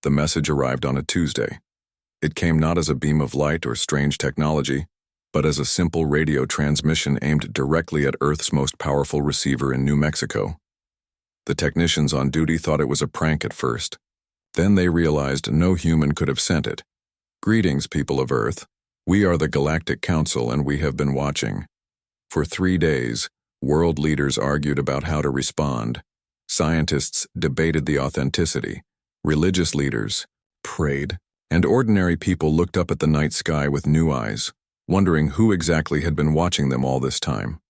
The message arrived on a Tuesday. It came not as a beam of light or strange technology, but as a simple radio transmission aimed directly at Earth's most powerful receiver in New Mexico. The technicians on duty thought it was a prank at first. Then they realized no human could have sent it. "Greetings, people of Earth. We are the Galactic Council and we have been watching." For 3 days, world leaders argued about how to respond. Scientists debated the authenticity. Religious leaders prayed. And ordinary people looked up at the night sky with new eyes, wondering who exactly had been watching them all this time.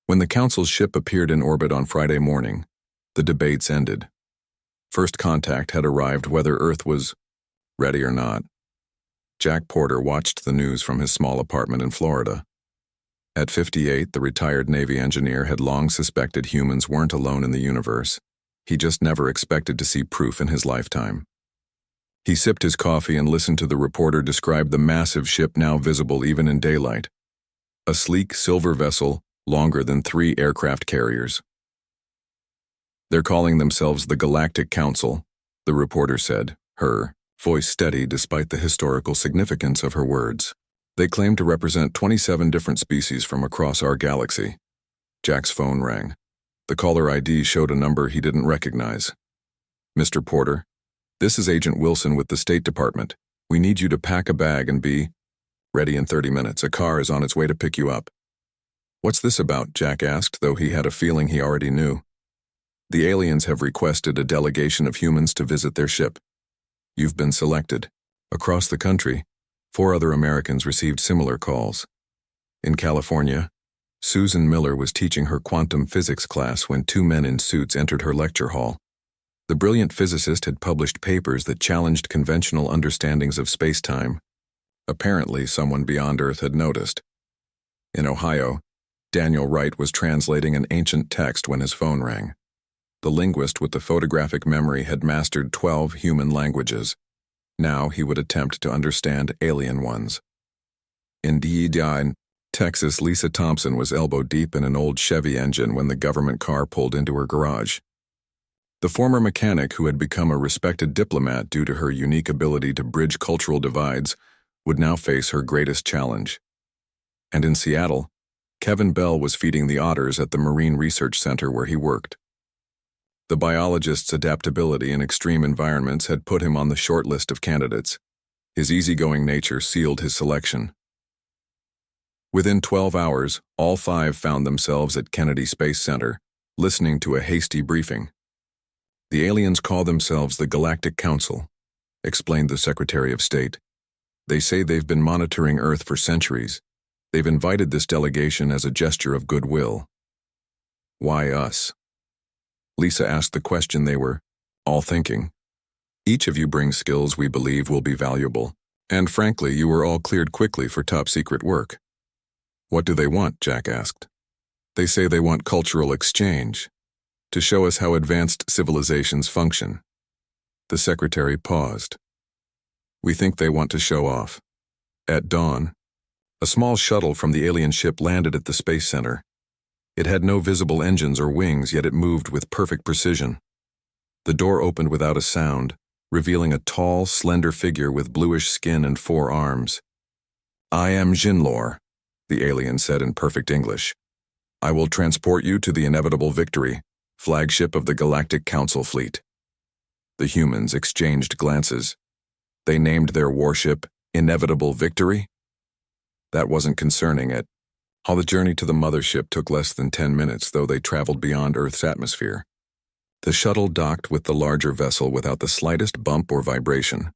When the Council's ship appeared in orbit on Friday morning, the debates ended. First contact had arrived whether Earth was ready or not. Jack Porter watched the news from his small apartment in Florida. At 58, the retired Navy engineer had long suspected humans weren't alone in the universe. He just never expected to see proof in his lifetime. He sipped his coffee and listened to the reporter describe the massive ship now visible even in daylight. A sleek silver vessel, longer than 3 aircraft carriers. "They're calling themselves the Galactic Council," the reporter said, her voice steady despite the historical significance of her words. "They claim to represent 27 different species from across our galaxy." Jack's phone rang. The caller ID showed a number he didn't recognize. "Mr. Porter, this is Agent Wilson with the State Department. We need you to pack a bag and be ready in 30 minutes. A car is on its way to pick you up." "What's this about?" Jack asked, though he had a feeling he already knew. "The aliens have requested a delegation of humans to visit their ship. You've been selected." Across the country, 4 other Americans received similar calls. In California, Susan Miller was teaching her quantum physics class when 2 men in suits entered her lecture hall. The brilliant physicist had published papers that challenged conventional understandings of space-time. Apparently, someone beyond Earth had noticed. In Ohio, Daniel Wright was translating an ancient text when his phone rang. The linguist with the photographic memory had mastered 12 human languages. Now he would attempt to understand alien ones. In Texas, Lisa Thompson was elbow-deep in an old Chevy engine when the government car pulled into her garage. The former mechanic, who had become a respected diplomat due to her unique ability to bridge cultural divides, would now face her greatest challenge. And in Seattle, Kevin Bell was feeding the otters at the Marine Research Center where he worked. The biologist's adaptability in extreme environments had put him on the short list of candidates. His easygoing nature sealed his selection. Within 12 hours, all 5 found themselves at Kennedy Space Center, listening to a hasty briefing. "The aliens call themselves the Galactic Council," explained the Secretary of State. "They say they've been monitoring Earth for centuries. They've invited this delegation as a gesture of goodwill." "Why us?" Lisa asked the question they were all thinking. "Each of you brings skills we believe will be valuable, and frankly, you were all cleared quickly for top-secret work." "What do they want?" Jack asked. "They say they want cultural exchange, to show us how advanced civilizations function." The secretary paused. "We think they want to show off." At dawn, a small shuttle from the alien ship landed at the Space Center. It had no visible engines or wings, yet it moved with perfect precision. The door opened without a sound, revealing a tall, slender figure with bluish skin and 4 arms. "I am Jinlor," the alien said in perfect English. "I will transport you to the Inevitable Victory, flagship of the Galactic Council fleet." The humans exchanged glances. They named their warship Inevitable Victory? That wasn't concerning it. How the journey to the mothership took less than 10 minutes, though they traveled beyond Earth's atmosphere. The shuttle docked with the larger vessel without the slightest bump or vibration.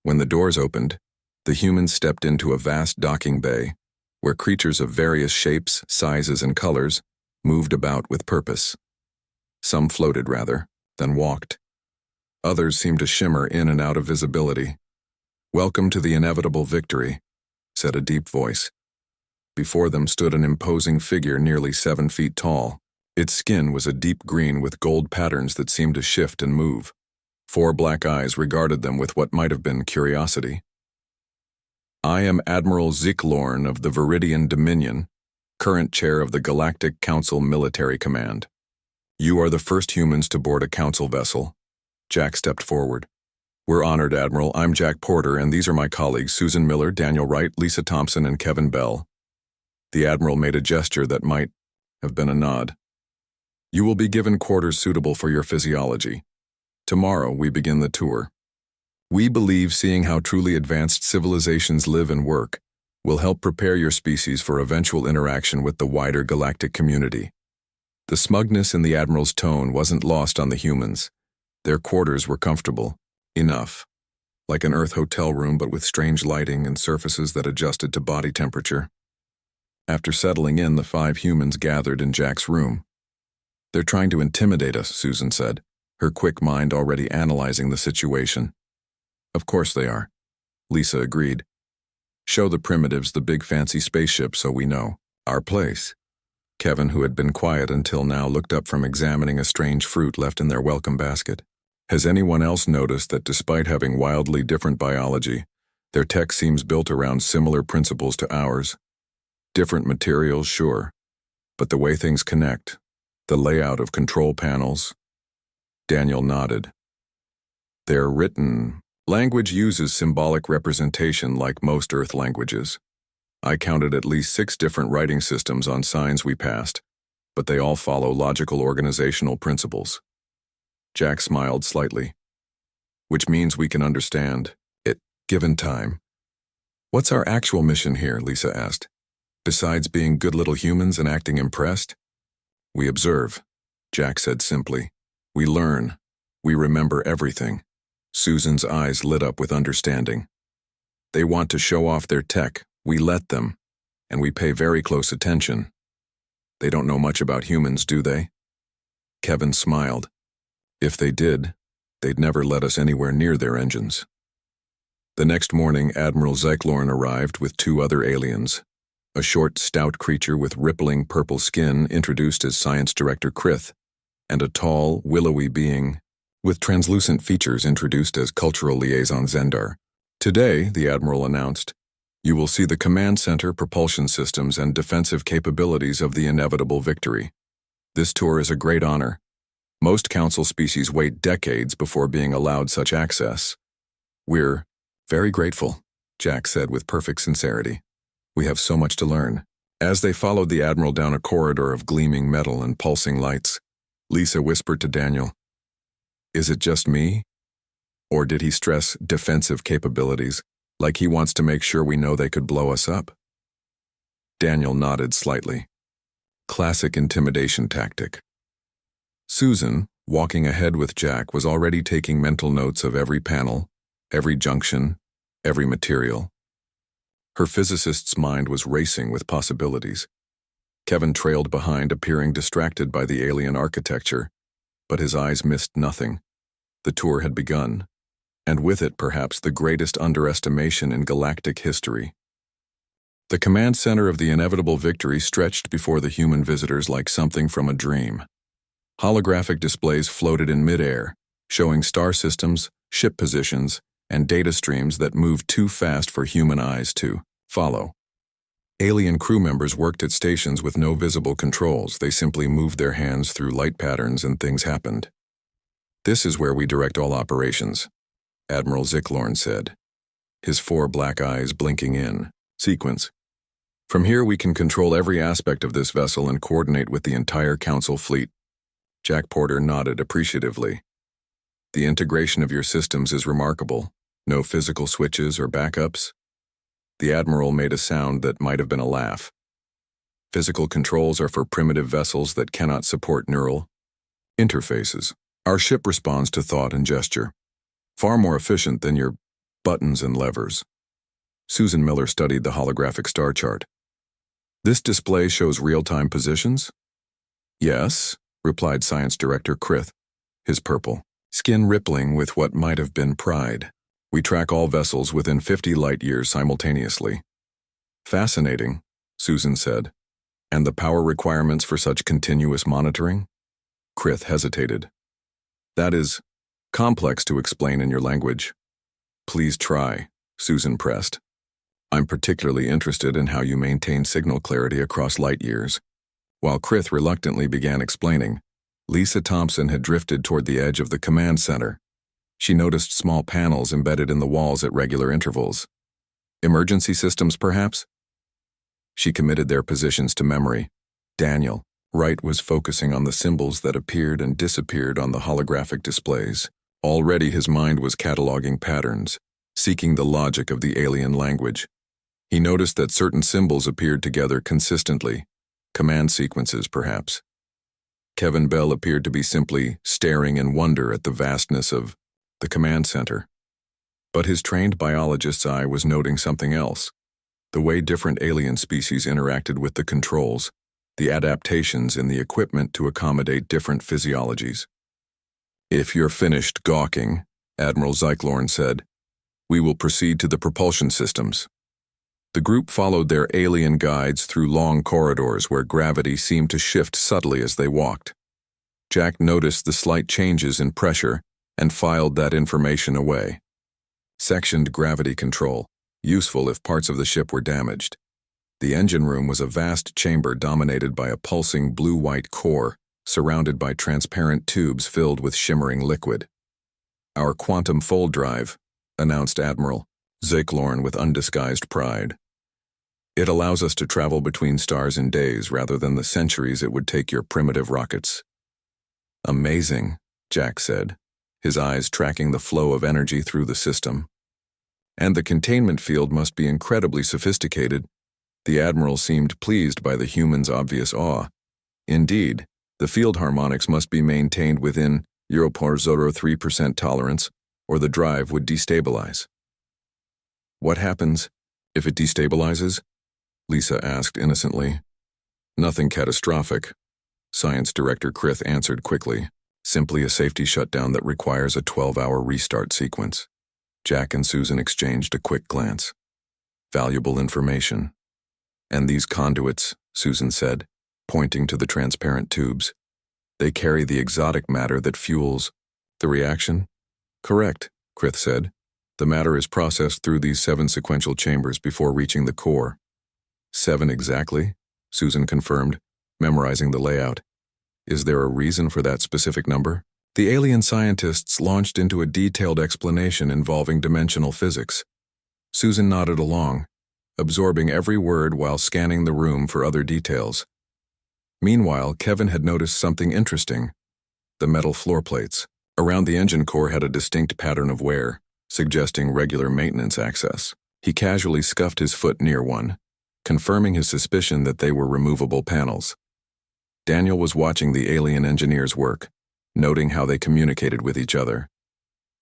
When the doors opened, the humans stepped into a vast docking bay, where creatures of various shapes, sizes, and colors moved about with purpose. Some floated, rather, than walked. Others seemed to shimmer in and out of visibility. "Welcome to the Inevitable Victory," said a deep voice. Before them stood an imposing figure nearly 7 feet tall. Its skin was a deep green with gold patterns that seemed to shift and move. 4 black eyes regarded them with what might have been curiosity. "I am Admiral Zik Lorn of the Viridian Dominion, current chair of the Galactic Council Military Command. You are the first humans to board a council vessel." Jack stepped forward. We're honored, Admiral. I'm Jack Porter, and these are my colleagues Susan Miller, Daniel Wright, Lisa Thompson, and Kevin Bell. The Admiral made a gesture that might have been a nod. You will be given quarters suitable for your physiology. Tomorrow, we begin the tour. We believe seeing how truly advanced civilizations live and work will help prepare your species for eventual interaction with the wider galactic community. The smugness in the Admiral's tone wasn't lost on the humans. Their quarters were comfortable. Enough. Like an Earth hotel room, but with strange lighting and surfaces that adjusted to body temperature. After settling in, the 5 humans gathered in Jack's room. They're trying to intimidate us, Susan said, her quick mind already analyzing the situation. Of course they are. Lisa agreed. Show the primitives the big fancy spaceship so we know our place. Kevin, who had been quiet until now, looked up from examining a strange fruit left in their welcome basket. Has anyone else noticed that despite having wildly different biology, their tech seems built around similar principles to ours? Different materials, sure, but the way things connect, the layout of control panels. Daniel nodded. Their written language uses symbolic representation like most Earth languages. I counted at least 6 different writing systems on signs we passed, but they all follow logical organizational principles. Jack smiled slightly. Which means we can understand it, given time. What's our actual mission here, Lisa asked. Besides being good little humans and acting impressed? We observe, Jack said simply. We learn. We remember everything. Susan's eyes lit up with understanding. They want to show off their tech. We let them, and we pay very close attention. They don't know much about humans, do they? Kevin smiled. If they did, they'd never let us anywhere near their engines. The next morning, Admiral Zyklorn arrived with 2 other aliens. A short, stout creature with rippling purple skin introduced as Science Director Krith, and a tall, willowy being with translucent features introduced as Cultural Liaison Zendar. Today, the Admiral announced, you will see the command center, propulsion systems, and defensive capabilities of the inevitable victory. This tour is a great honor. Most Council species wait decades before being allowed such access. We're very grateful, Jack said with perfect sincerity. We have so much to learn. As they followed the Admiral down a corridor of gleaming metal and pulsing lights, Lisa whispered to Daniel, is it just me? Or did he stress defensive capabilities, like he wants to make sure we know they could blow us up? Daniel nodded slightly. Classic intimidation tactic. Susan, walking ahead with Jack, was already taking mental notes of every panel, every junction, every material. Her physicist's mind was racing with possibilities. Kevin trailed behind, appearing distracted by the alien architecture, but his eyes missed nothing. The tour had begun, and with it perhaps the greatest underestimation in galactic history. The command center of the inevitable victory stretched before the human visitors like something from a dream. Holographic displays floated in midair, showing star systems, ship positions, and data streams that moved too fast for human eyes to follow. Alien crew members worked at stations with no visible controls. They simply moved their hands through light patterns and things happened. This is where we direct all operations, Admiral Zyklorn said, his 4 black eyes blinking in sequence. From here we can control every aspect of this vessel and coordinate with the entire Council fleet. Jack Porter nodded appreciatively. The integration of your systems is remarkable. No physical switches or backups. The Admiral made a sound that might have been a laugh. Physical controls are for primitive vessels that cannot support neural interfaces. Our ship responds to thought and gesture. Far more efficient than your buttons and levers. Susan Miller studied the holographic star chart. This display shows real-time positions? Yes, replied Science Director Krith, his purple skin rippling with what might have been pride. We track all vessels within 50 light-years simultaneously. Fascinating, Susan said. And the power requirements for such continuous monitoring? Krith hesitated. That is complex to explain in your language. Please try, Susan pressed. I'm particularly interested in how you maintain signal clarity across light years. While Krith reluctantly began explaining, Lisa Thompson had drifted toward the edge of the command center. She noticed small panels embedded in the walls at regular intervals. Emergency systems, perhaps? She committed their positions to memory. Daniel, Wright, was focusing on the symbols that appeared and disappeared on the holographic displays. Already his mind was cataloging patterns, seeking the logic of the alien language. He noticed that certain symbols appeared together consistently, command sequences perhaps. Kevin Bell appeared to be simply staring in wonder at the vastness of the command center. But his trained biologist's eye was noting something else: the way different alien species interacted with the controls, the adaptations in the equipment to accommodate different physiologies. "If you're finished gawking," Admiral Zyklorn said, "we will proceed to the propulsion systems." The group followed their alien guides through long corridors where gravity seemed to shift subtly as they walked. Jack noticed the slight changes in pressure and filed that information away. Sectioned gravity control, useful if parts of the ship were damaged. The engine room was a vast chamber dominated by a pulsing blue-white core, surrounded by transparent tubes filled with shimmering liquid. "Our quantum fold drive," announced Admiral Zyklorn with undisguised pride. "It allows us to travel between stars in days rather than the centuries it would take your primitive rockets." "Amazing," Jack said, his eyes tracking the flow of energy through the system. "And the containment field must be incredibly sophisticated." The Admiral seemed pleased by the human's obvious awe. "Indeed, the field harmonics must be maintained within 0.03% tolerance, or the drive would destabilize." "What happens if it destabilizes?" Lisa asked innocently. "Nothing catastrophic," Science Director Krith answered quickly. "Simply a safety shutdown that requires a 12-hour restart sequence." Jack and Susan exchanged a quick glance. "Valuable information." "And these conduits," Susan said, pointing to the transparent tubes. "They carry the exotic matter that fuels the reaction?" "Correct," Krith said. "The matter is processed through these 7 sequential chambers before reaching the core." 7 exactly, Susan confirmed, memorizing the layout. "Is there a reason for that specific number?" The alien scientists launched into a detailed explanation involving dimensional physics. Susan nodded along, absorbing every word while scanning the room for other details. Meanwhile, Kevin had noticed something interesting: the metal floor plates around the engine core had a distinct pattern of wear, suggesting regular maintenance access. He casually scuffed his foot near one, confirming his suspicion that they were removable panels. Daniel was watching the alien engineers work, noting how they communicated with each other.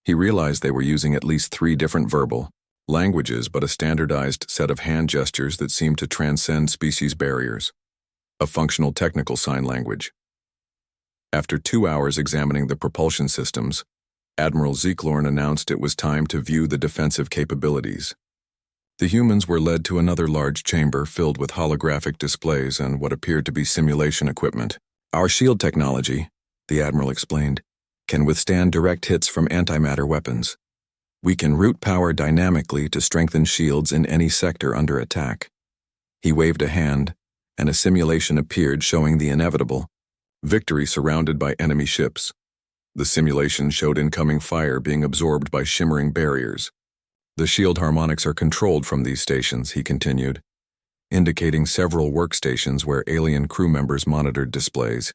He realized they were using at least 3 different verbal languages, but a standardized set of hand gestures that seemed to transcend species barriers. A functional technical sign language. After 2 hours examining the propulsion systems, Admiral Zyklorn announced it was time to view the defensive capabilities. The humans were led to another large chamber filled with holographic displays and what appeared to be simulation equipment. "Our shield technology," the Admiral explained, "can withstand direct hits from antimatter weapons. We can route power dynamically to strengthen shields in any sector under attack." He waved a hand, and a simulation appeared showing the inevitable: victory surrounded by enemy ships. The simulation showed incoming fire being absorbed by shimmering barriers. "The shield harmonics are controlled from these stations," he continued, indicating several workstations where alien crew members monitored displays.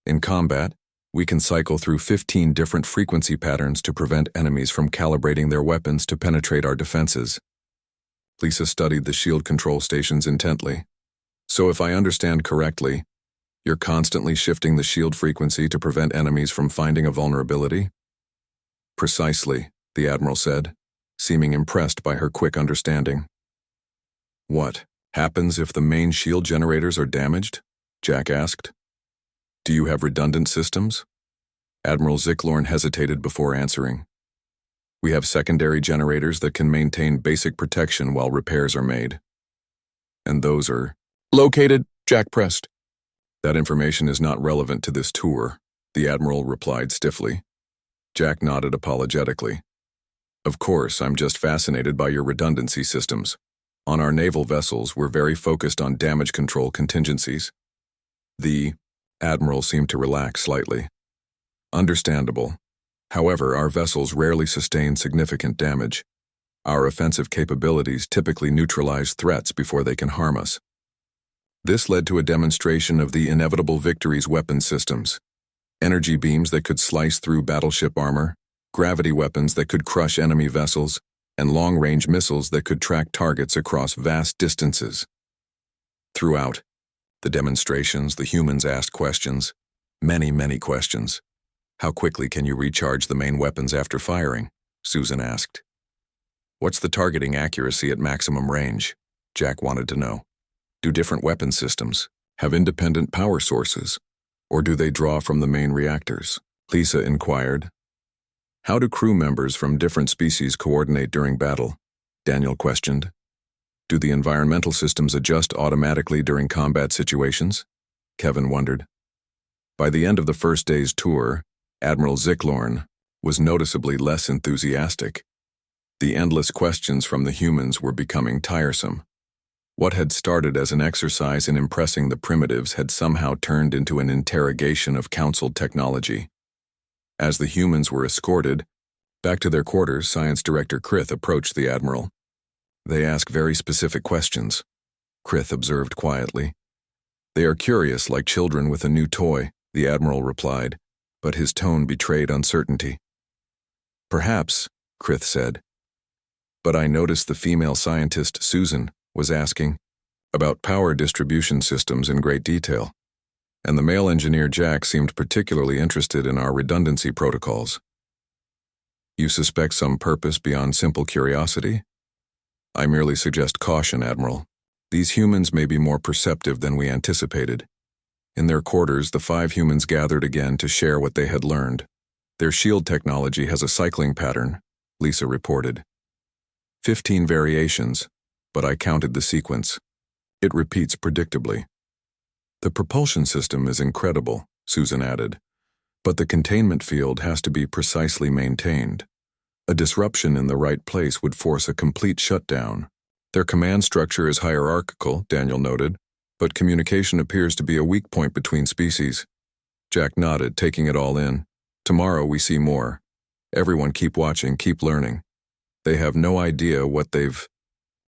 "In combat, we can cycle through 15 different frequency patterns to prevent enemies from calibrating their weapons to penetrate our defenses." Lisa studied the shield control stations intently. "So if I understand correctly, you're constantly shifting the shield frequency to prevent enemies from finding a vulnerability?" "Precisely," the Admiral said, seeming impressed by her quick understanding. "What happens if the main shield generators are damaged?" Jack asked. "Do you have redundant systems?" Admiral Zyklorn hesitated before answering. "We have secondary generators that can maintain basic protection while repairs are made." "And those are located?" Jack pressed. "That information is not relevant to this tour," the Admiral replied stiffly. Jack nodded apologetically. "Of course, I'm just fascinated by your redundancy systems. On our naval vessels, we're very focused on damage control contingencies." The Admiral seemed to relax slightly. "Understandable. However, our vessels rarely sustain significant damage. Our offensive capabilities typically neutralize threats before they can harm us. This led to a demonstration of the inevitable victory's weapon systems. Energy beams that could slice through battleship armor, gravity weapons that could crush enemy vessels, and long-range missiles that could track targets across vast distances. Throughout the demonstrations, the humans asked questions. Many questions. How quickly can you recharge the main weapons after firing? Susan asked. What's the targeting accuracy at maximum range? Jack wanted to know. Do different weapon systems have independent power sources, or do they draw from the main reactors? Lisa inquired. How do crew members from different species coordinate during battle? Daniel questioned. Do the environmental systems adjust automatically during combat situations? Kevin wondered. By the end of the first day's tour, Admiral Zicklorn was noticeably less enthusiastic. The endless questions from the humans were becoming tiresome. What had started as an exercise in impressing the primitives had somehow turned into an interrogation of council technology. As the humans were escorted back to their quarters, Science Director Krith approached the Admiral. They ask very specific questions, Krith observed quietly. They are curious like children with a new toy, the Admiral replied, but his tone betrayed uncertainty. Perhaps, Krith said. But I noticed the female scientist, Susan, was asking about power distribution systems in great detail, and the male engineer Jack seemed particularly interested in our redundancy protocols. You suspect some purpose beyond simple curiosity? I merely suggest caution, Admiral. These humans may be more perceptive than we anticipated. In their quarters, the 5 humans gathered again to share what they had learned. Their shield technology has a cycling pattern, Lisa reported. 15 variations, but I counted the sequence. It repeats predictably. The propulsion system is incredible, Susan added, but the containment field has to be precisely maintained. A disruption in the right place would force a complete shutdown. Their command structure is hierarchical, Daniel noted, but communication appears to be a weak point between species. Jack nodded, taking it all in. Tomorrow we see more. Everyone keep watching, keep learning. They have no idea what they've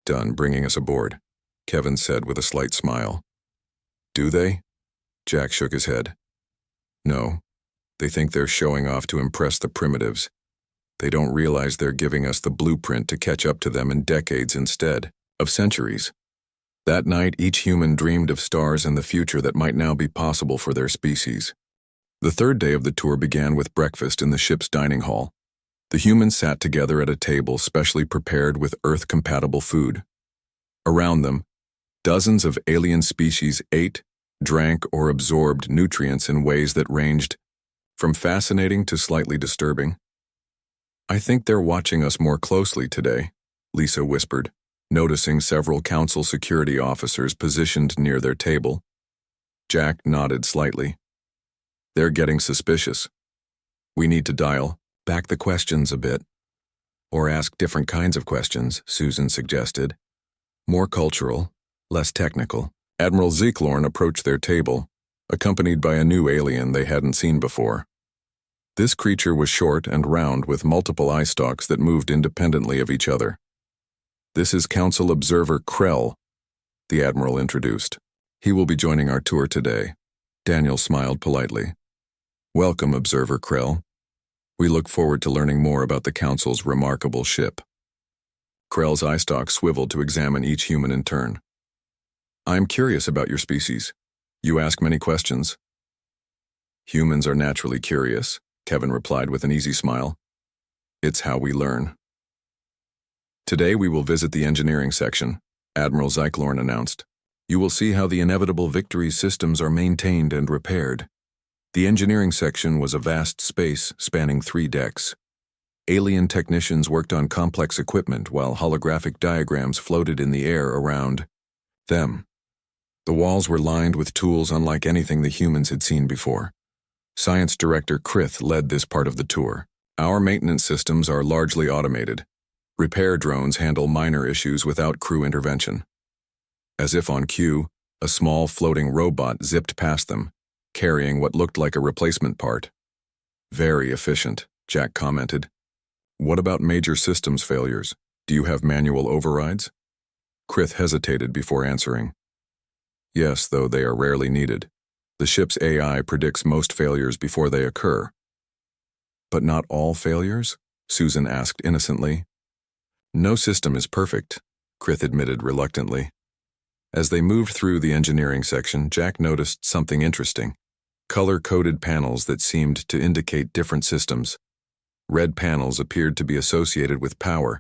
done bringing us aboard, Kevin said with a slight smile. Do they? Jack shook his head. No. They think they're showing off to impress the primitives. They don't realize they're giving us the blueprint to catch up to them in decades instead of centuries. That night, each human dreamed of stars and the future that might now be possible for their species. The third day of the tour began with breakfast in the ship's dining hall. The humans sat together at a table specially prepared with Earth-compatible food. Around them, dozens of alien species ate, drank, or absorbed nutrients in ways that ranged from fascinating to slightly disturbing. I think they're watching us more closely today, Lisa whispered, noticing several council security officers positioned near their table. Jack nodded slightly. They're getting suspicious. We need to dial back the questions a bit. Or ask different kinds of questions, Susan suggested. More cultural, less technical. Admiral Zicklorn approached their table, accompanied by a new alien they hadn't seen before. This creature was short and round with multiple eye stalks that moved independently of each other. This is Council Observer Krell, the Admiral introduced. He will be joining our tour today. Daniel smiled politely. Welcome, Observer Krell. We look forward to learning more about the Council's remarkable ship. Krell's eye stalks swiveled to examine each human in turn. I'm curious about your species. You ask many questions. Humans are naturally curious, Kevin replied with an easy smile. It's how we learn. Today we will visit the engineering section, Admiral Zicklorn announced. You will see how the inevitable victory's systems are maintained and repaired. The engineering section was a vast space spanning 3 decks. Alien technicians worked on complex equipment while holographic diagrams floated in the air around them. The walls were lined with tools unlike anything the humans had seen before. Science Director Krith led this part of the tour. Our maintenance systems are largely automated. Repair drones handle minor issues without crew intervention. As if on cue, a small floating robot zipped past them, carrying what looked like a replacement part. Very efficient, Jack commented. What about major systems failures? Do you have manual overrides? Krith hesitated before answering. Yes, though they are rarely needed. The ship's AI predicts most failures before they occur. But not all failures? Susan asked innocently. No system is perfect, Krith admitted reluctantly. As they moved through the engineering section, Jack noticed something interesting. Color-coded panels that seemed to indicate different systems. Red panels appeared to be associated with power,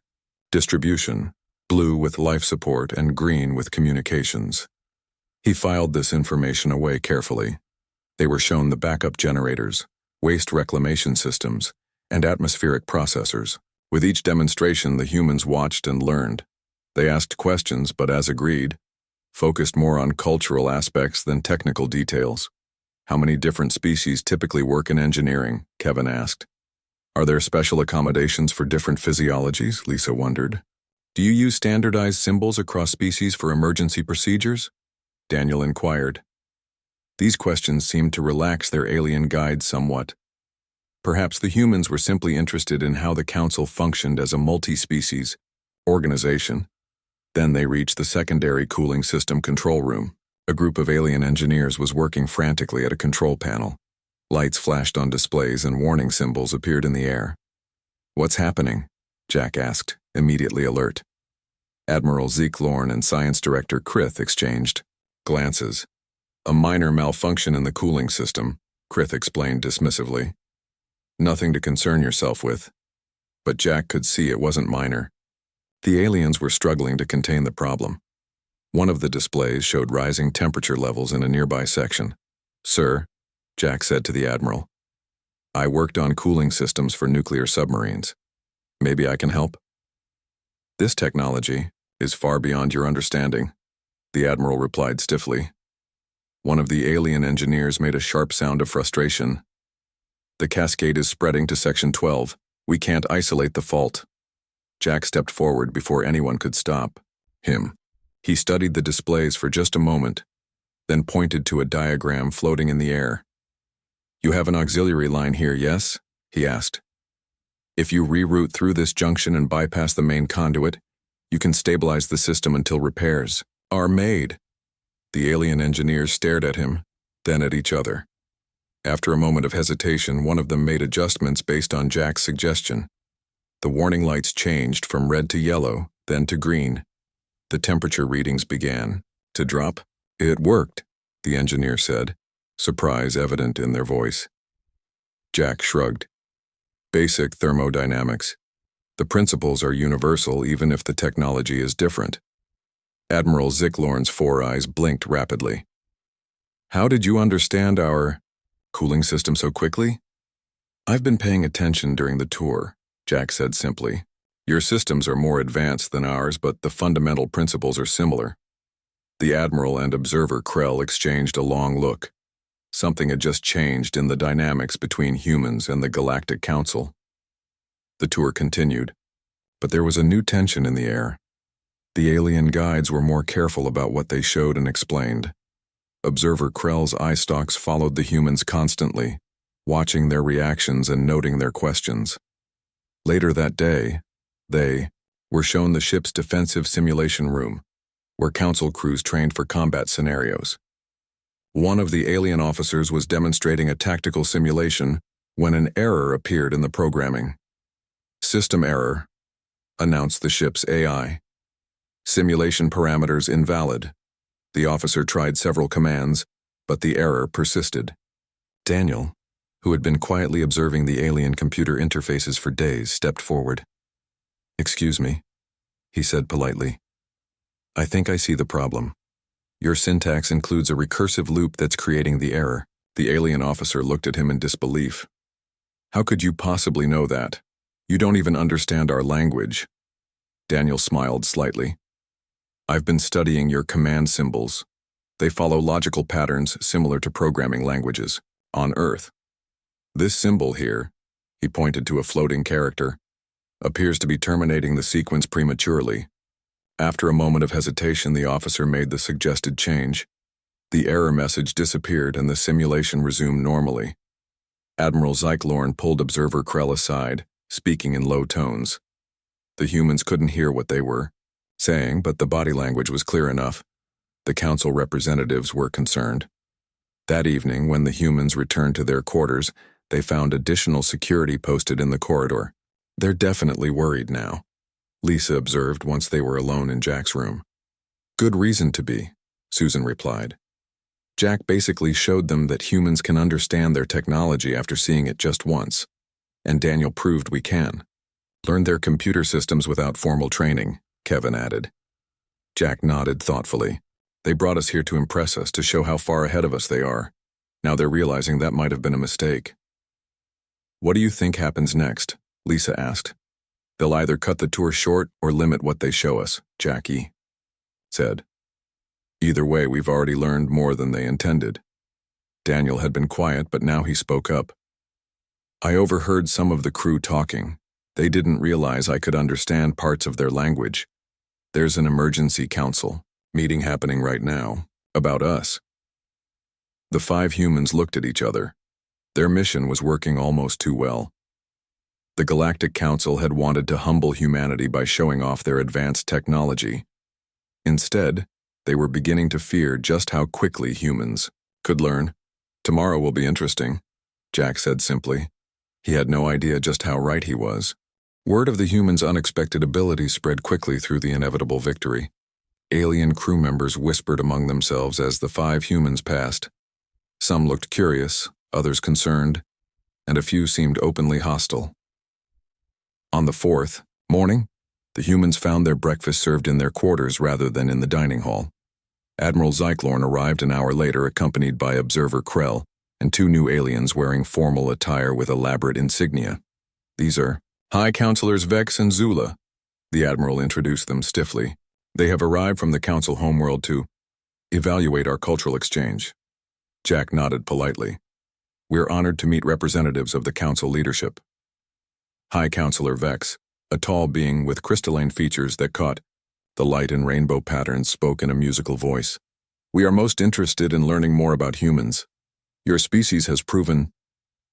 distribution, blue with life support, and green with communications. He filed this information away carefully. They were shown the backup generators, waste reclamation systems, and atmospheric processors. With each demonstration, the humans watched and learned. They asked questions, but as agreed, focused more on cultural aspects than technical details. How many different species typically work in engineering? Kevin asked. Are there special accommodations for different physiologies? Lisa wondered. Do you use standardized symbols across species for emergency procedures? Daniel inquired. These questions seemed to relax their alien guide somewhat. Perhaps the humans were simply interested in how the Council functioned as a multi-species organization. Then they reached the secondary cooling system control room. A group of alien engineers was working frantically at a control panel. Lights flashed on displays and warning symbols appeared in the air. What's happening? Jack asked, immediately alert. Admiral Zeke Lorne and Science Director Krith exchanged glances. A minor malfunction in the cooling system, Krith explained dismissively. Nothing to concern yourself with. But Jack could see it wasn't minor. The aliens were struggling to contain the problem. One of the displays showed rising temperature levels in a nearby section. Sir, Jack said to the Admiral, I worked on cooling systems for nuclear submarines. Maybe I can help? This technology is far beyond your understanding, the Admiral replied stiffly. One of the alien engineers made a sharp sound of frustration. The cascade is spreading to Section 12. We can't isolate the fault. Jack stepped forward before anyone could stop him. He studied the displays for just a moment, then pointed to a diagram floating in the air. You have an auxiliary line here, yes? He asked. If you reroute through this junction and bypass the main conduit, you can stabilize the system until repairs are made. The alien engineers stared at him, then at each other. After a moment of hesitation, one of them made adjustments based on Jack's suggestion. The warning lights changed from red to yellow, then to green. The temperature readings began to drop. It worked, the engineer said, surprise evident in their voice. Jack shrugged. Basic thermodynamics. The principles are universal even if the technology is different. Admiral Zicklorn's four eyes blinked rapidly. How did you understand our cooling system so quickly? I've been paying attention during the tour, Jack said simply. Your systems are more advanced than ours, but the fundamental principles are similar. The Admiral and Observer Krell exchanged a long look. Something had just changed in the dynamics between humans and the Galactic Council. The tour continued, but there was a new tension in the air. The alien guides were more careful about what they showed and explained. Observer Krell's eye stalks followed the humans constantly, watching their reactions and noting their questions. Later that day, they were shown the ship's defensive simulation room, where Council crews trained for combat scenarios. One of the alien officers was demonstrating a tactical simulation when an error appeared in the programming. System error, announced the ship's AI. Simulation parameters invalid. The officer tried several commands, but the error persisted. Daniel, who had been quietly observing the alien computer interfaces for days, stepped forward. Excuse me, he said politely. I think I see the problem. Your syntax includes a recursive loop that's creating the error. The alien officer looked at him in disbelief. How could you possibly know that? You don't even understand our language. Daniel smiled slightly. I've been studying your command symbols. They follow logical patterns similar to programming languages on Earth. This symbol here, he pointed to a floating character, appears to be terminating the sequence prematurely. After a moment of hesitation, the officer made the suggested change. The error message disappeared and the simulation resumed normally. Admiral Zyklorn pulled Observer Krell aside, speaking in low tones. The humans couldn't hear what they were saying, but the body language was clear enough. The council representatives were concerned. That evening, when the humans returned to their quarters, they found additional security posted in the corridor. They're definitely worried now, Lisa observed once they were alone in Jack's room. Good reason to be, Susan replied. Jack basically showed them that humans can understand their technology after seeing it just once, and Daniel proved we can. Learned their computer systems without formal training, Kevin added. Jack nodded thoughtfully. They brought us here to impress us, to show how far ahead of us they are. Now they're realizing that might have been a mistake. What do you think happens next? Lisa asked. They'll either cut the tour short or limit what they show us, Jackie said. Either way, we've already learned more than they intended. Daniel had been quiet, but now he spoke up. I overheard some of the crew talking. They didn't realize I could understand parts of their language. There's an emergency council meeting happening right now, about us. The 5 humans looked at each other. Their mission was working almost too well. The Galactic Council had wanted to humble humanity by showing off their advanced technology. Instead, they were beginning to fear just how quickly humans could learn. Tomorrow will be interesting, Jack said simply. He had no idea just how right he was. Word of the humans' unexpected abilities spread quickly through the inevitable victory. Alien crew members whispered among themselves as the 5 humans passed. Some looked curious, others concerned, and a few seemed openly hostile. On the 4th morning, the humans found their breakfast served in their quarters rather than in the dining hall. Admiral Zyklorn arrived an hour later accompanied by Observer Krell and 2 new aliens wearing formal attire with elaborate insignia. These are High Counselors Vex and Zula. The Admiral introduced them stiffly. They have arrived from the Council homeworld to evaluate our cultural exchange. Jack nodded politely. We're honored to meet representatives of the Council leadership. High Counselor Vex, a tall being with crystalline features that caught the light and rainbow patterns, spoke in a musical voice. We are most interested in learning more about humans. Your species has proven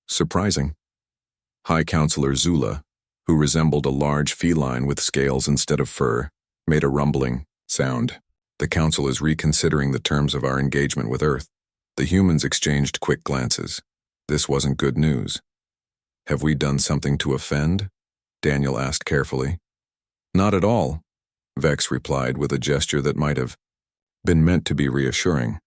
surprising. High Counselor Zula, who resembled a large feline with scales instead of fur, made a rumbling sound. The Council is reconsidering the terms of our engagement with Earth. The humans exchanged quick glances. This wasn't good news. Have we done something to offend? Daniel asked carefully. Not at all, Vex replied with a gesture that might have been meant to be reassuring.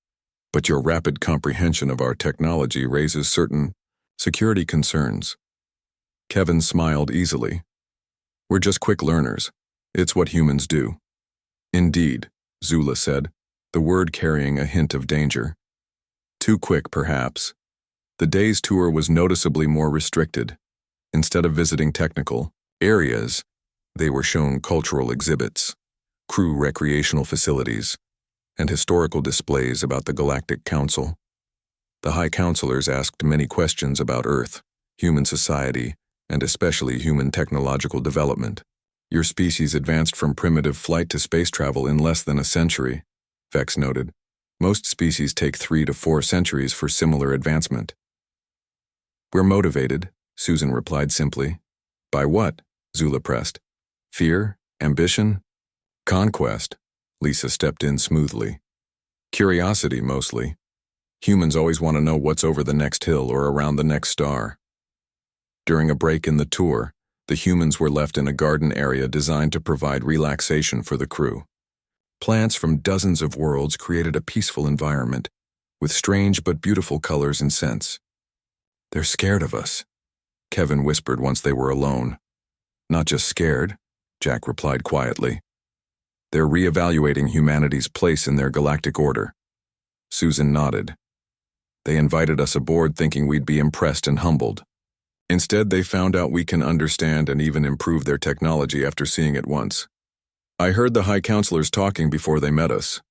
But your rapid comprehension of our technology raises certain security concerns. Kevin smiled easily. We're just quick learners. It's what humans do. Indeed, Zula said, the word carrying a hint of danger. Too quick, perhaps. The day's tour was noticeably more restricted. Instead of visiting technical areas, they were shown cultural exhibits, crew recreational facilities, and historical displays about the Galactic Council. The High Counselors asked many questions about Earth, human society, and especially human technological development. Your species advanced from primitive flight to space travel in less than a century, Vex noted. Most species take 3 to 4 centuries for similar advancement. We're motivated, Susan replied simply. By what? Zula pressed. Fear? Ambition? Conquest? Lisa stepped in smoothly. Curiosity, mostly. Humans always want to know what's over the next hill or around the next star. During a break in the tour, the humans were left in a garden area designed to provide relaxation for the crew. Plants from dozens of worlds created a peaceful environment, with strange but beautiful colors and scents. They're scared of us, Kevin whispered once they were alone. Not just scared, Jack replied quietly. They're reevaluating humanity's place in their galactic order. Susan nodded. They invited us aboard thinking we'd be impressed and humbled. Instead, they found out we can understand and even improve their technology after seeing it once. I heard the High Counselors talking before they met us.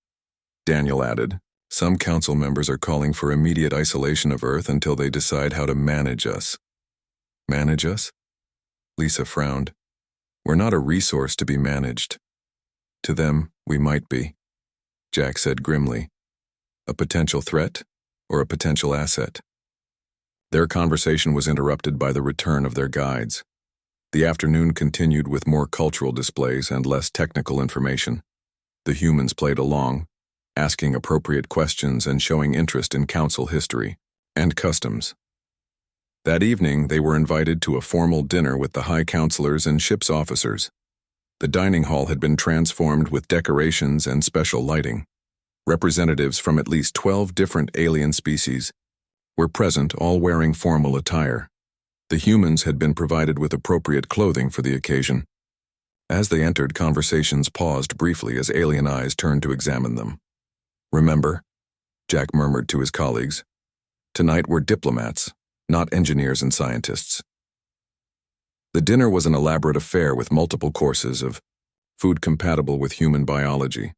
Daniel added, some council members are calling for immediate isolation of Earth until they decide how to manage us. Manage us? Lisa frowned. We're not a resource to be managed. To them, we might be, Jack said grimly. A potential threat or a potential asset? Their conversation was interrupted by the return of their guides. The afternoon continued with more cultural displays and less technical information. The humans played along, asking appropriate questions and showing interest in council history and customs. That evening, they were invited to a formal dinner with the high counselors and ship's officers. The dining hall had been transformed with decorations and special lighting. Representatives from at least 12 different alien species were present, all wearing formal attire. The humans had been provided with appropriate clothing for the occasion. As they entered, conversations paused briefly as alien eyes turned to examine them. "Remember," Jack murmured to his colleagues, "tonight we're diplomats, not engineers and scientists." The dinner was an elaborate affair with multiple courses of food compatible with human biology.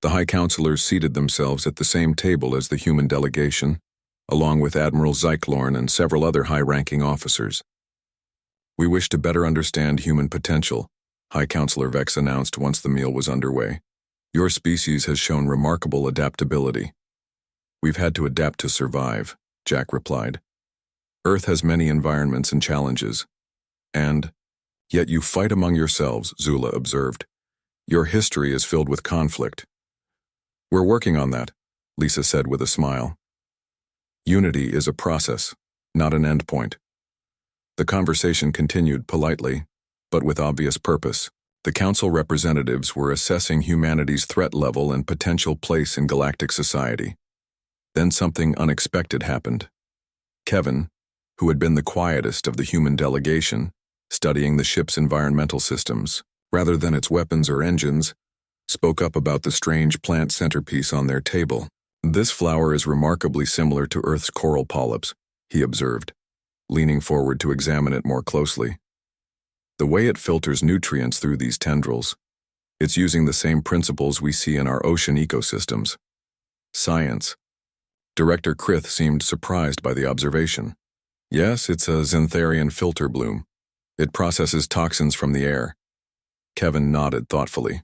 The high counselors seated themselves at the same table as the human delegation, along with Admiral Zyklorn and several other high-ranking officers. "We wish to better understand human potential," High Counselor Vex announced once the meal was underway. "Your species has shown remarkable adaptability." "We've had to adapt to survive," Jack replied. "Earth has many environments and challenges. And yet you fight among yourselves," Zula observed. "Your history is filled with conflict." "We're working on that," Lisa said with a smile. "Unity is a process, not an endpoint." The conversation continued politely, but with obvious purpose. The council representatives were assessing humanity's threat level and potential place in galactic society. Then something unexpected happened. Kevin, who had been the quietest of the human delegation, studying the ship's environmental systems, rather than its weapons or engines, spoke up about the strange plant centerpiece on their table. "This flower is remarkably similar to Earth's coral polyps," he observed, leaning forward to examine it more closely. "The way it filters nutrients through these tendrils, it's using the same principles we see in our ocean ecosystems." "Science." Director Krith seemed surprised by the observation. "Yes, it's a xantharian filter bloom. It processes toxins from the air." Kevin nodded thoughtfully.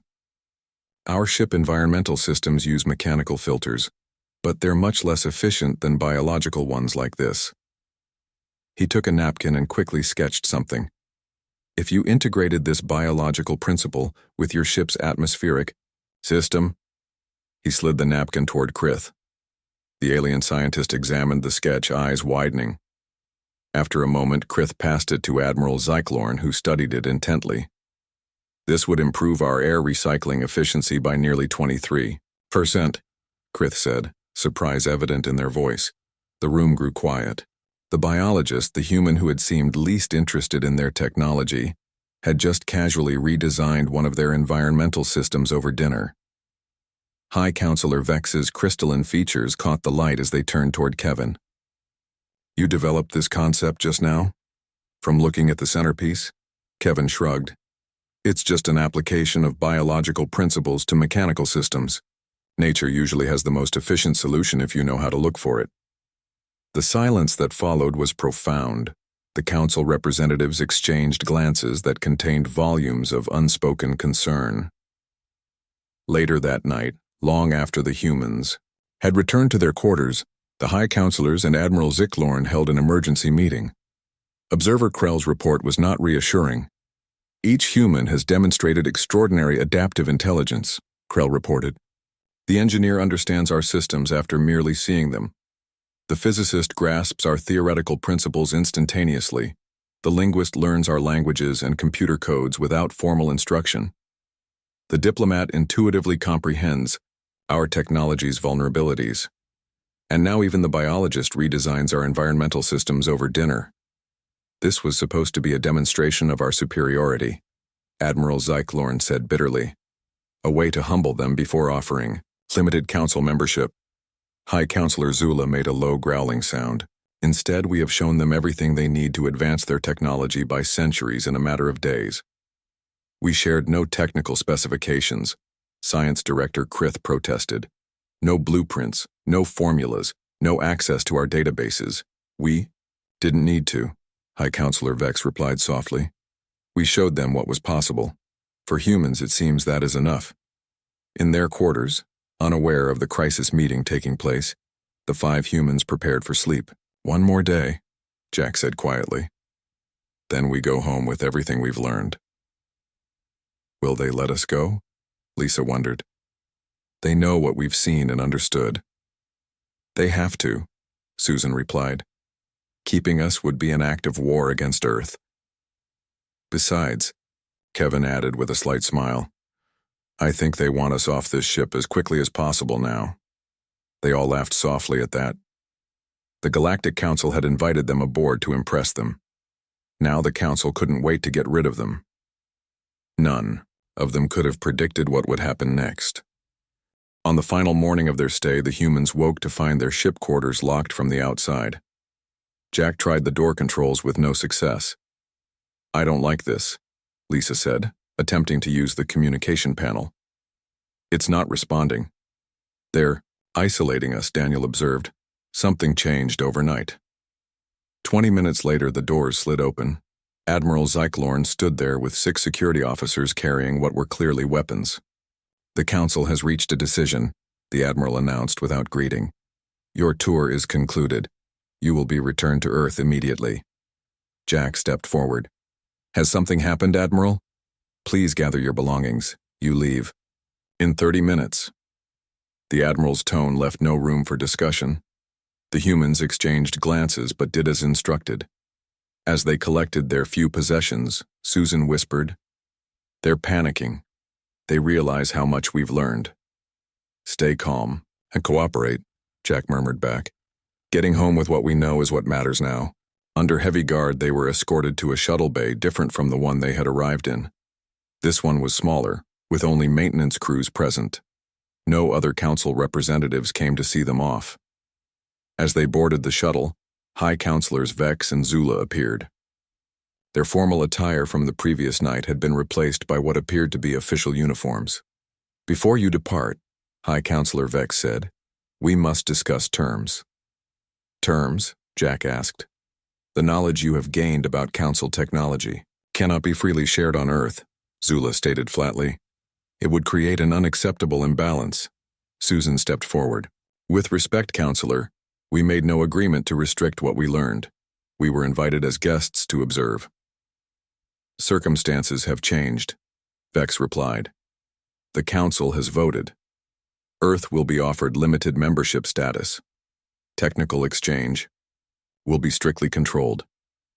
"Our ship environmental systems use mechanical filters, but they're much less efficient than biological ones like this." He took a napkin and quickly sketched something. "If you integrated this biological principle with your ship's atmospheric system..." He slid the napkin toward Krith. The alien scientist examined the sketch, eyes widening. After a moment, Krith passed it to Admiral Zyklorn, who studied it intently. "This would improve our air recycling efficiency by nearly 23%, Krith said, surprise evident in their voice. The room grew quiet. The biologist, the human who had seemed least interested in their technology, had just casually redesigned one of their environmental systems over dinner. High Counselor Vex's crystalline features caught the light as they turned toward Kevin. "You developed this concept just now? From looking at the centerpiece?" Kevin shrugged. "It's just an application of biological principles to mechanical systems. Nature usually has the most efficient solution if you know how to look for it." The silence that followed was profound. The council representatives exchanged glances that contained volumes of unspoken concern. Later that night, long after the humans had returned to their quarters, the High Counselors and Admiral Zyklorn held an emergency meeting. Observer Krell's report was not reassuring. "Each human has demonstrated extraordinary adaptive intelligence," Krell reported. "The engineer understands our systems after merely seeing them. The physicist grasps our theoretical principles instantaneously. The linguist learns our languages and computer codes without formal instruction. The diplomat intuitively comprehends our technology's vulnerabilities. And now even the biologist redesigns our environmental systems over dinner. This was supposed to be a demonstration of our superiority," Admiral Zyklorn said bitterly. "A way to humble them before offering limited council membership." High Counselor Zula made a low growling sound. "Instead, we have shown them everything they need to advance their technology by centuries in a matter of days." "We shared no technical specifications," Science Director Krith protested. "No blueprints, no formulas, no access to our databases. We didn't need to," High Counselor Vex replied softly. "We showed them what was possible. For humans, it seems that is enough." In their quarters, unaware of the crisis meeting taking place, the 5 humans prepared for sleep. One more day, Jack said quietly. Then we go home with everything we've learned. Will they let us go? Lisa wondered. They know what we've seen and understood. They have to, Susan replied. Keeping us would be an act of war against Earth. Besides, Kevin added with a slight smile, I think they want us off this ship as quickly as possible now. They all laughed softly at that. The Galactic Council had invited them aboard to impress them. Now the Council couldn't wait to get rid of them. None of them could have predicted what would happen next. On the final morning of their stay, the humans woke to find their ship quarters locked from the outside. Jack tried the door controls with no success. I don't like this, Lisa said, attempting to use the communication panel. It's not responding. They're isolating us, Daniel observed. Something changed overnight. 20 minutes later, the doors slid open. Admiral Zyklorn stood there with 6 security officers carrying what were clearly weapons. The Council has reached a decision, the Admiral announced without greeting. Your tour is concluded. You will be returned to Earth immediately. Jack stepped forward. Has something happened, Admiral? Please gather your belongings. You leave. In 30 minutes. The Admiral's tone left no room for discussion. The humans exchanged glances but did as instructed. As they collected their few possessions, Susan whispered, They're panicking. They realize how much we've learned. Stay calm and cooperate, Jack murmured back. Getting home with what we know is what matters now. Under heavy guard, they were escorted to a shuttle bay different from the one they had arrived in. This one was smaller, with only maintenance crews present. No other Council representatives came to see them off. As they boarded the shuttle, High Counselors Vex and Zula appeared. Their formal attire from the previous night had been replaced by what appeared to be official uniforms. Before you depart, High Counselor Vex said, we must discuss terms. Terms? Jack asked. The knowledge you have gained about Council technology cannot be freely shared on Earth, Zula stated flatly. It would create an unacceptable imbalance. Susan stepped forward. With respect, Counselor, we made no agreement to restrict what we learned. We were invited as guests to observe. Circumstances have changed, Vex replied. The Council has voted. Earth will be offered limited membership status. Technical exchange will be strictly controlled.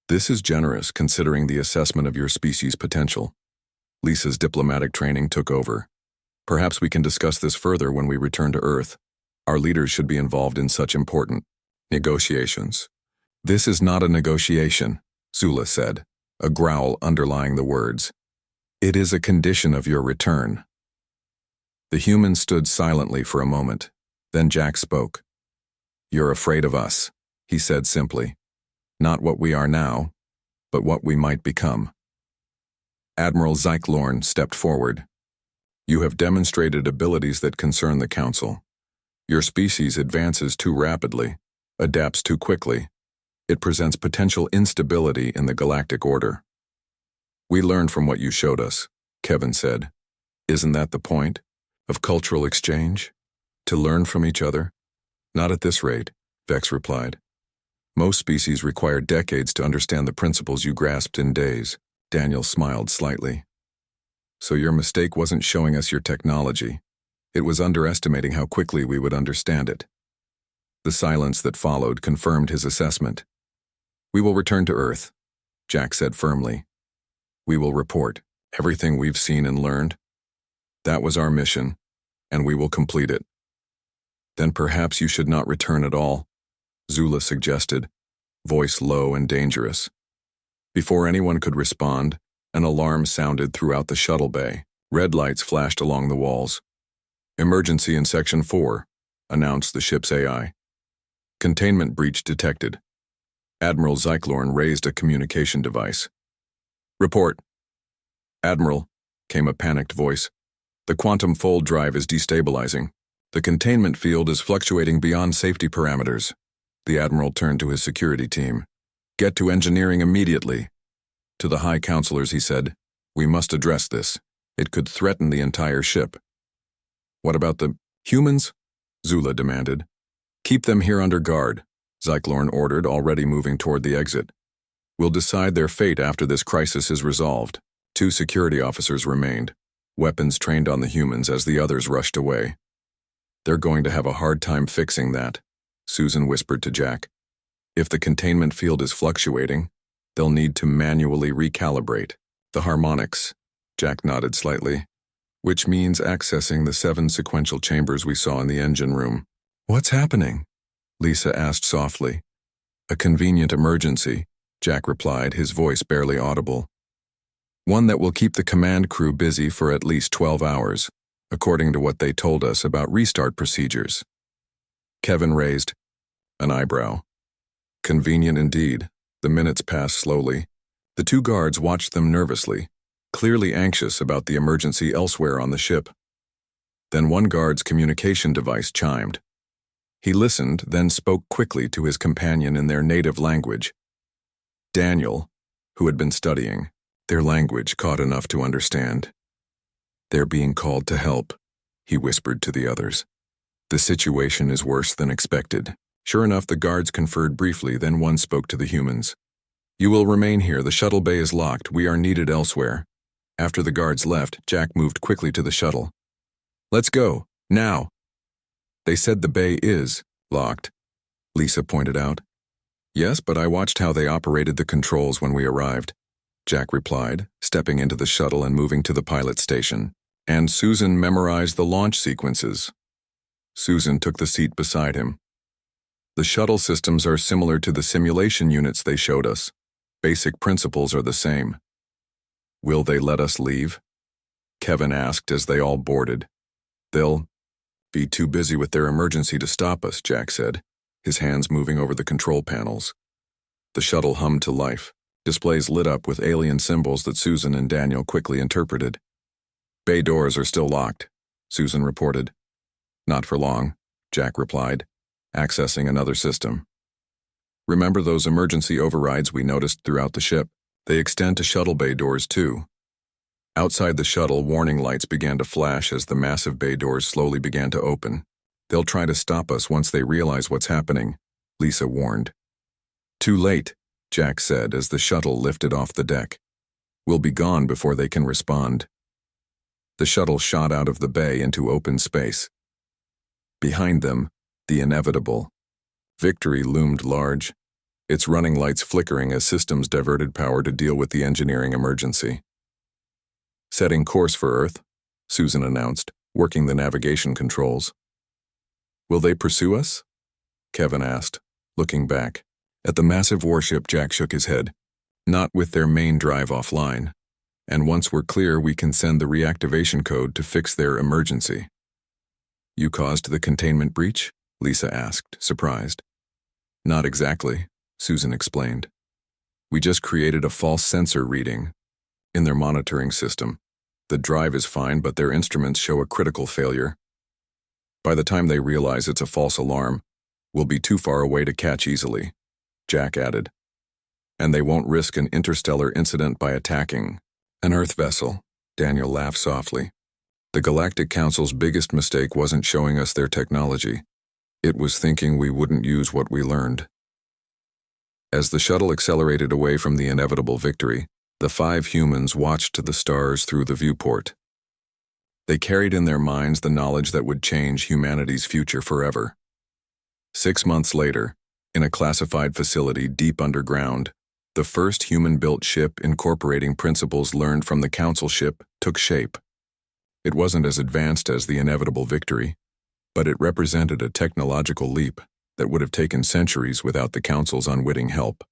This is generous considering the assessment of your species' potential. Lisa's diplomatic training took over. Perhaps we can discuss this further when we return to Earth. Our leaders should be involved in such important negotiations. This is not a negotiation, Zula said, a growl underlying the words. It is a condition of your return. The human stood silently for a moment. Then Jack spoke. You're afraid of us, he said simply. Not what we are now, but what we might become. Admiral Zyklorn stepped forward. You have demonstrated abilities that concern the Council. Your species advances too rapidly, adapts too quickly. It presents potential instability in the galactic order. We learned from what you showed us, Kevin said. Isn't that the point of cultural exchange? To learn from each other? Not at this rate, Vex replied. Most species require decades to understand the principles you grasped in days. Daniel smiled slightly. So your mistake wasn't showing us your technology. It was underestimating how quickly we would understand it. The silence that followed confirmed his assessment. We will return to Earth, Jack said firmly. We will report everything we've seen and learned. That was our mission, and we will complete it. Then perhaps you should not return at all, Zula suggested, voice low and dangerous. Before anyone could respond, an alarm sounded throughout the shuttle bay. Red lights flashed along the walls. Emergency in Section 4, announced the ship's AI. Containment breach detected. Admiral Zyklorn raised a communication device. Report. Admiral, came a panicked voice. The quantum fold drive is destabilizing. The containment field is fluctuating beyond safety parameters. The Admiral turned to his security team. Get to engineering immediately. To the High Counselors, he said, we must address this. It could threaten the entire ship. What about the humans? Zula demanded. Keep them here under guard, Zyklorn ordered, already moving toward the exit. We'll decide their fate after this crisis is resolved. 2 security officers remained, weapons trained on the humans as the others rushed away. They're going to have a hard time fixing that, Susan whispered to Jack. If the containment field is fluctuating, they'll need to manually recalibrate the harmonics. Jack nodded slightly, which means accessing the 7 sequential chambers we saw in the engine room. What's happening? Lisa asked softly. A convenient emergency, Jack replied, his voice barely audible. One that will keep the command crew busy for at least 12 hours, according to what they told us about restart procedures. Kevin raised an eyebrow. Convenient indeed. The minutes passed slowly. The 2 guards watched them nervously, clearly anxious about the emergency elsewhere on the ship. Then one guard's communication device chimed. He listened, then spoke quickly to his companion in their native language. Daniel, who had been studying, their language caught enough to understand. They're being called to help, he whispered to the others. The situation is worse than expected. Sure enough, the guards conferred briefly, then one spoke to the humans. You will remain here. The shuttle bay is locked. We are needed elsewhere. After the guards left, Jack moved quickly to the shuttle. Let's go, now. They said the bay is locked, Lisa pointed out. Yes, but I watched how they operated the controls when we arrived, Jack replied, stepping into the shuttle and moving to the pilot station. And Susan memorized the launch sequences. Susan took the seat beside him. The shuttle systems are similar to the simulation units they showed us. Basic principles are the same. Will they let us leave? Kevin asked as they all boarded. They'll be too busy with their emergency to stop us, Jack said, his hands moving over the control panels. The shuttle hummed to life. Displays lit up with alien symbols that Susan and Daniel quickly interpreted. Bay doors are still locked, Susan reported. Not for long, Jack replied, accessing another system. Remember those emergency overrides we noticed throughout the ship? They extend to shuttle bay doors too. Outside the shuttle, warning lights began to flash as the massive bay doors slowly began to open. They'll try to stop us once they realize what's happening, Lisa warned. Too late, Jack said as the shuttle lifted off the deck. We'll be gone before they can respond. The shuttle shot out of the bay into open space. Behind them, the inevitable. Victory loomed large, its running lights flickering as systems diverted power to deal with the engineering emergency. Setting course for Earth, Susan announced, working the navigation controls. Will they pursue us? Kevin asked, looking back. At the massive warship, Jack shook his head. Not with their main drive offline. And once we're clear, we can send the reactivation code to fix their emergency. You caused the containment breach? Lisa asked, surprised. Not exactly, Susan explained. We just created a false sensor reading in their monitoring system. The drive is fine, but their instruments show a critical failure. By the time they realize it's a false alarm, we'll be too far away to catch easily, Jack added. And they won't risk an interstellar incident by attacking an Earth vessel, Daniel laughed softly. The Galactic Council's biggest mistake wasn't showing us their technology. It was thinking we wouldn't use what we learned. As the shuttle accelerated away from the inevitable victory, the 5 humans watched the stars through the viewport. They carried in their minds the knowledge that would change humanity's future forever. 6 months later, in a classified facility deep underground, the first human-built ship incorporating principles learned from the Council ship took shape. It wasn't as advanced as the inevitable victory, but it represented a technological leap that would have taken centuries without the Council's unwitting help.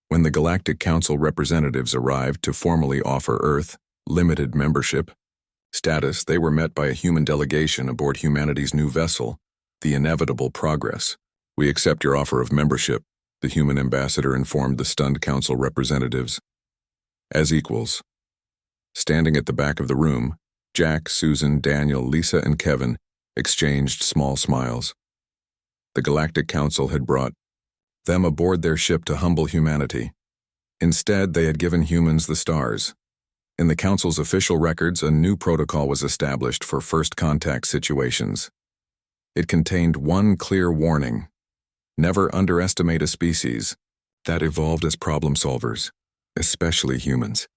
When the Galactic Council representatives arrived to formally offer Earth limited membership status, they were met by a human delegation aboard humanity's new vessel, the Inevitable Progress. We accept your offer of membership, the human ambassador informed the stunned Council representatives. As equals. Standing at the back of the room, Jack, Susan, Daniel, Lisa, and Kevin exchanged small smiles. The Galactic Council had brought them aboard their ship to humble humanity. Instead, they had given humans the stars. In the Council's official records, a new protocol was established for first contact situations. It contained one clear warning. Never underestimate a species that evolved as problem solvers, especially humans.